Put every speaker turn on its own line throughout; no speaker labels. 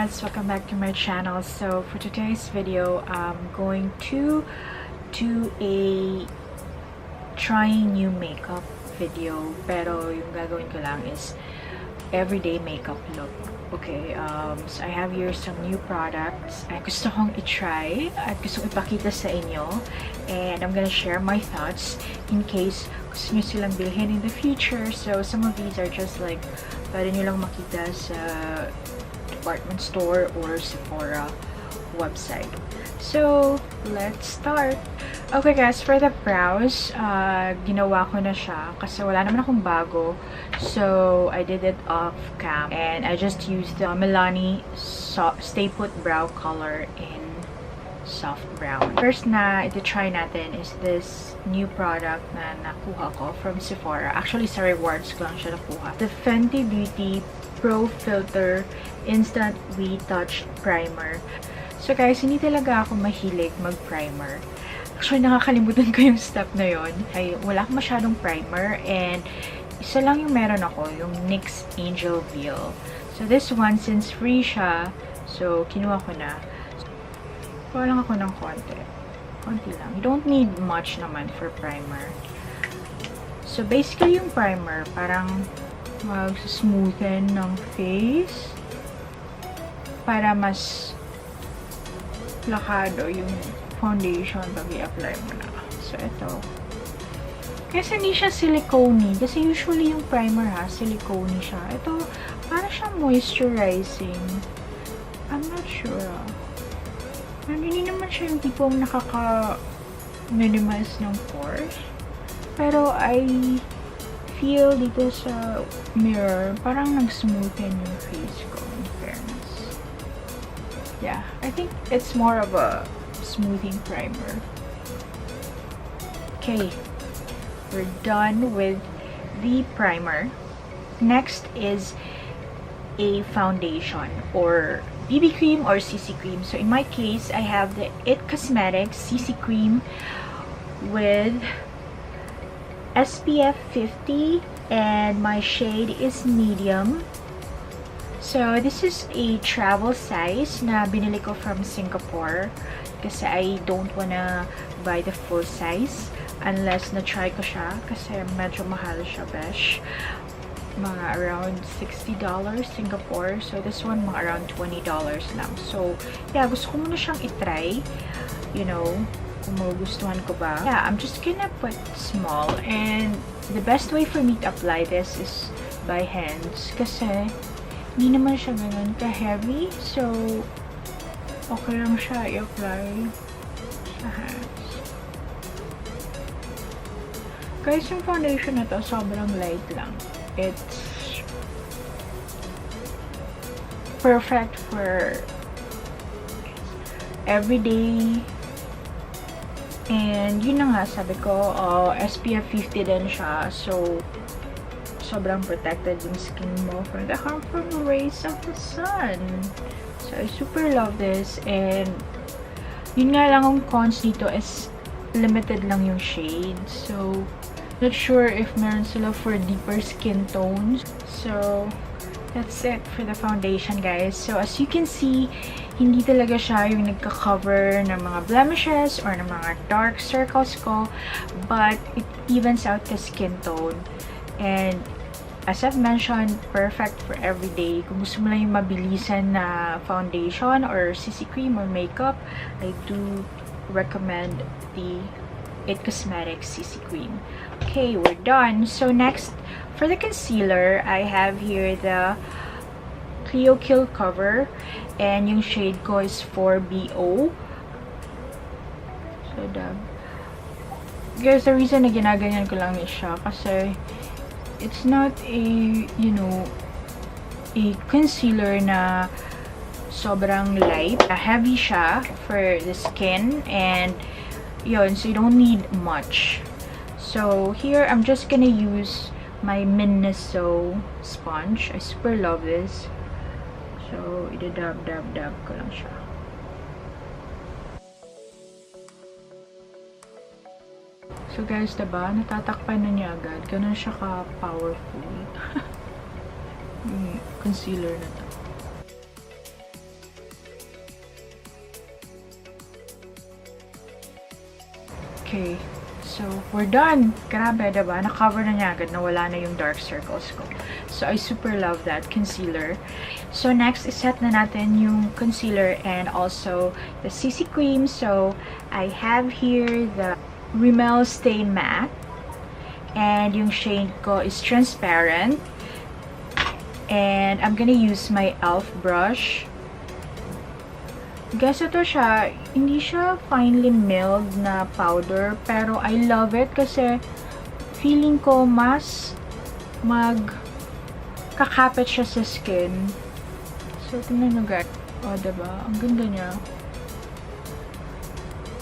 guys, welcome back to my channel. So for today's video, I'm going to do a trying new makeup video, pero yung gagawin ko lang is everyday makeup look. Okay, so I have here some new products ay gusto kong i-try at gusto kong ipakita sa inyo, and I'm gonna share my thoughts in case gusto nyo silang bilhin in the future. So some of these are just like pwede nyo lang makita sa department store or Sephora website. So let's start. Okay guys, for the brows, ginawa ko na siya kasi wala naman akong bago. So I did it off cam and I just used the Milani Stay Put Brow Color in soft brown. First na iti-try natin is this new product na nakuha ko from Sephora. Actually sa rewards ko lang siya nakuha. The Fenty Beauty Pro Filter Instant Retouch Primer. So guys, hindi talaga ako mahilig mag-primer. Actually, nakakalimutan ko yung step na yon. Ay, wala akong masyadong primer and isa lang yung meron ako, yung NYX Angel Veil. So this one, since free siya, so kinuha ko na. Kuha lang ako ng konti. Konti lang. You don't need much naman for primer. So basically yung primer, parang mag-smoothen ng face para mas lakado yung foundation pag i-apply mo na. So ito. Kasi hindi siya silicone. Kasi usually yung primer silicone siya. Ito, para siyang moisturizing. I'm not sure. Hindi naman siya yung tipong nakaka-minimize ng pores. Pero I feel dito sa mirror, parang nag-smoothen yung face ko, in fairness. Yeah, I think it's more of a smoothing primer. Okay, we're done with the primer. Next is a foundation or BB cream or CC cream. So in my case, I have the It Cosmetics CC cream with SPF 50 and my shade is medium. So this is a travel size na binili ko from Singapore kasi I don't wanna buy the full size unless na-try ko siya kasi medyo mahal siya, besh. Mga around $60 Singapore. So this one mga around $20 lang. So yeah, gusto ko muna siyang itry, you know, kung magugustuhan ko ba. Yeah, I'm just gonna put small, and the best way for me to apply this is by hands kasi hindi naman siya ganun ka-heavy. So okay lang siya i-apply sa hands. Guys, yung foundation na to sobrang light lang. It's perfect for everyday. And yun na nga, sabi ko, SPF 50 din siya. So sobrang protected yung skin mo from the harmful rays of the sun. So I super love this. And yun nga lang ang cons dito is limited lang yung shades. So not sure if meron sila for deeper skin tones. So that's it for the foundation, guys. So as you can see, hindi talaga siya yung nagka-cover ng mga blemishes or ng mga dark circles ko, but it evens out the skin tone. And as I've mentioned, perfect for everyday. Kung gusto mo lang yung mabilisan na foundation or CC cream or makeup, I do recommend the It Cosmetics CC cream. Okay, we're done. So next, for the concealer, I have here the Clio Kill Cover, and yung shade ko is 4BO. So guys, the reason na ginaganyan ko lang siya kasi it's not a, you know, a concealer na sobrang light. Heavy siya for the skin, and yun, so you don't need much. So here, I'm just gonna use my Miniso sponge. I super love this. So, idadab ko lang siya. So guys, diba? Natatakpan na niya agad. Ganun siya ka-powerful. Concealer na to. Okay. So, we're done. Grabe, diba? Na-cover na niya agad. Nawala na yung dark circles ko. So, I super love that concealer. So, next, iset na natin yung concealer and also the CC cream. So, I have here the Rimmel Stay Matte. And yung shade ko is transparent. And I'm gonna use my e.l.f. brush. Guys, ito siya, hindi siya finely milled na powder, pero I love it kasi feeling ko mas kakapit siya sa skin. So, tingnan nyo guys. O, diba? Ang ganda niya.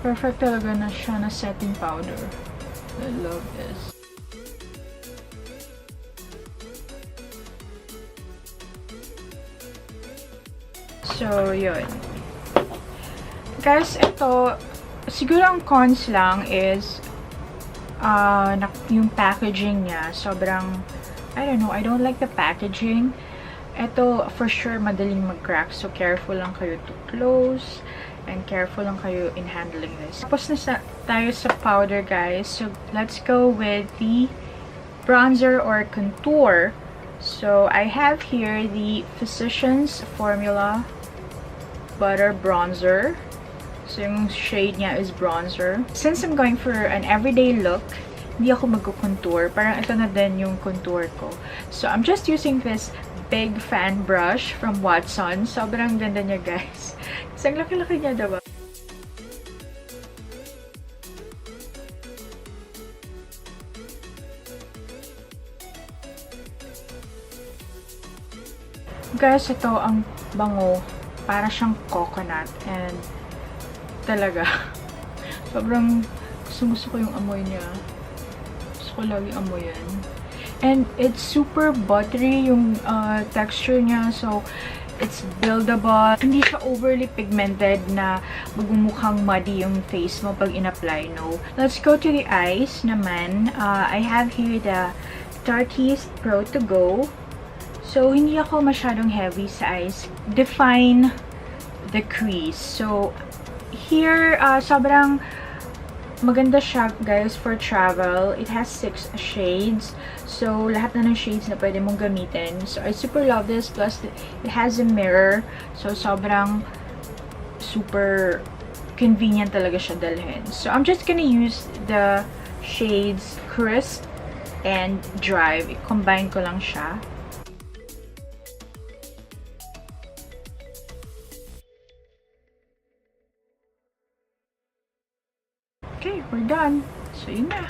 Perfect talaga na siya na setting powder. I love this. So, yun. Guys, ito, siguro ang cons lang is yung packaging niya. Sobrang, I don't know, I don't like the packaging. Ito, for sure, madaling mag-crack. So, careful lang kayo to close. And careful lang kayo in handling this. Tapos na tayo sa powder, guys. So, let's go with the bronzer or contour. So, I have here the Physicians Formula Butter Bronzer. So, yung shade niya is bronzer. Since I'm going for an everyday look, hindi ako magko-contour. Parang ito na din yung contour ko. So, I'm just using this big fan brush from Watson. Sobrang ganda niya, guys. Kasi ang laki-laki niya, diba? Guys, ito ang bango. Para siyang coconut. And talaga. Sobrang gusto ko yung amoy niya. Gusto ko lagi amoy yan. And it's super buttery yung texture niya. So, it's buildable. Hindi siya overly pigmented na magmumukhang muddy yung face mo pag in-apply, no? Let's go to the eyes naman. I have here the Tarteist Pro To Go. So, hindi ako masyadong heavy sa eyes. Define the crease. So, here, sobrang maganda siya, guys, for travel. It has 6 shades. So, lahat na ng shades na pwede mong gamitin. So, I super love this. Plus, it has a mirror. So, sobrang super convenient talaga siya dalhin. So, I'm just gonna use the shades Crisp and Drive. I-combine ko lang siya. Okay, we're done. So, yun na.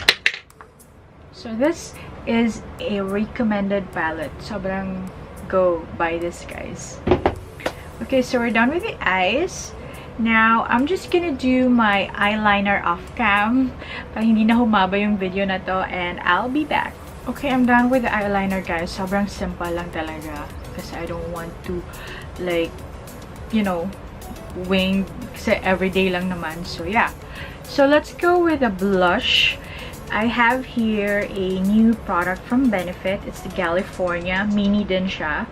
So, this is a recommended palette. Sobrang go buy this, guys. Okay, so we're done with the eyes. Now, I'm just gonna do my eyeliner off-cam. Para hindi na humaba yung video na to. And I'll be back. Okay, I'm done with the eyeliner, guys. Sobrang simple lang talaga. Kasi I don't want to, like, you know, wing. Kasi everyday lang naman. So, yeah. So, let's go with a blush. I have here a new product from Benefit. It's the California. Mini din siya.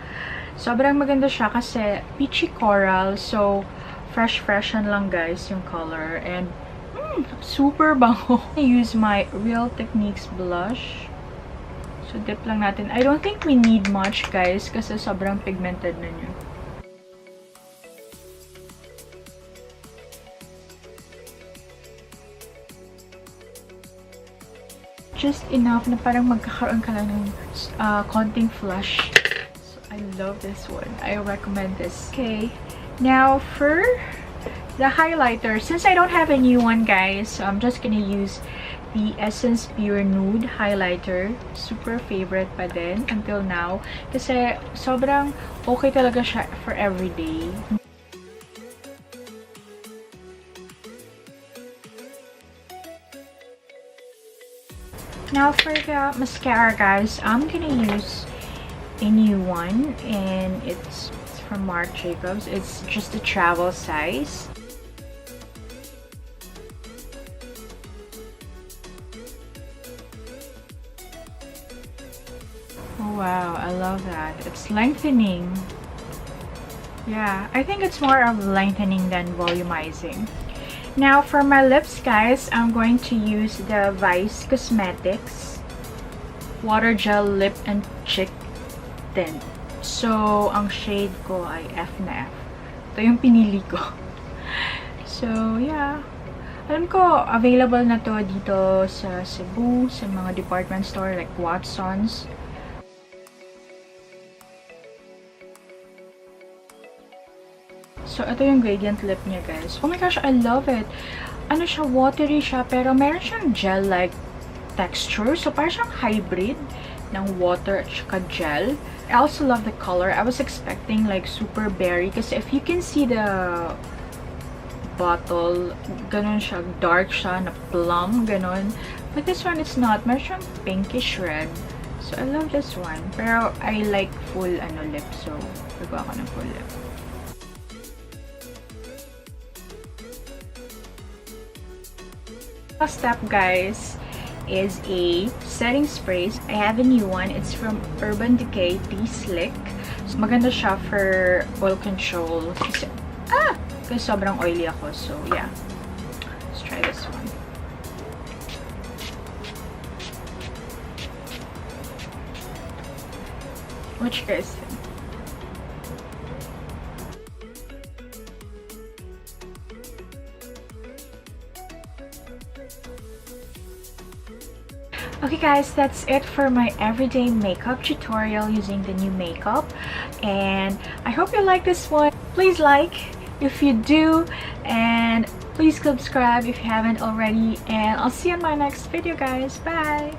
Sobrang maganda siya kasi peachy coral. So, fresh-freshen lang, guys, yung color. And, super bango. I use my Real Techniques blush. So, dip lang natin. I don't think we need much, guys, kasi sobrang pigmented na niya. Just enough na parang magkakaroon ka lang ng konting flush. So, I love this one. I recommend this. Okay. Now, for the highlighter, since I don't have a new one, guys, so I'm just gonna use the Essence Pure Nude Highlighter. Super favorite pa din until now. Kasi sobrang okay talaga siya for everyday. Now, for the mascara, guys, I'm gonna use a new one, and it's from Marc Jacobs. It's just a travel size. Oh, wow, I love that. It's lengthening. Yeah, I think it's more of lengthening than volumizing. Now for my lips, guys, I'm going to use the Vice Cosmetics Water Gel Lip and Cheek Tint. So, ang shade ko ay F na F. Ito yung pinili ko. So, yeah. Alam ko, available na to dito sa Cebu, sa mga department store like Watson's. So, ito yung gradient lip niya, guys. Oh my gosh, I love it. Ano siya, watery siya, pero meron siyang gel-like texture. So, parang siyang hybrid ng water at saka gel. I also love the color. I was expecting like super berry kasi if you can see the bottle, ganun siya, dark siya, na plum, ganun. But this one, it's not. Meron siyang pinkish red. So, I love this one. Pero, I like full, lip. So, gagawa ko ng full lip. Last step, guys, is a setting spray. I have a new one. It's from Urban Decay Tea Slick. So, maganda siya for oil control. Kasi sobrang oily ako. So, yeah. Let's try this one. Which guys think? Okay guys, that's it for my everyday makeup tutorial using the new makeup, and I hope you like this one. Please like if you do, and please subscribe if you haven't already, and I'll see you in my next video, guys. Bye!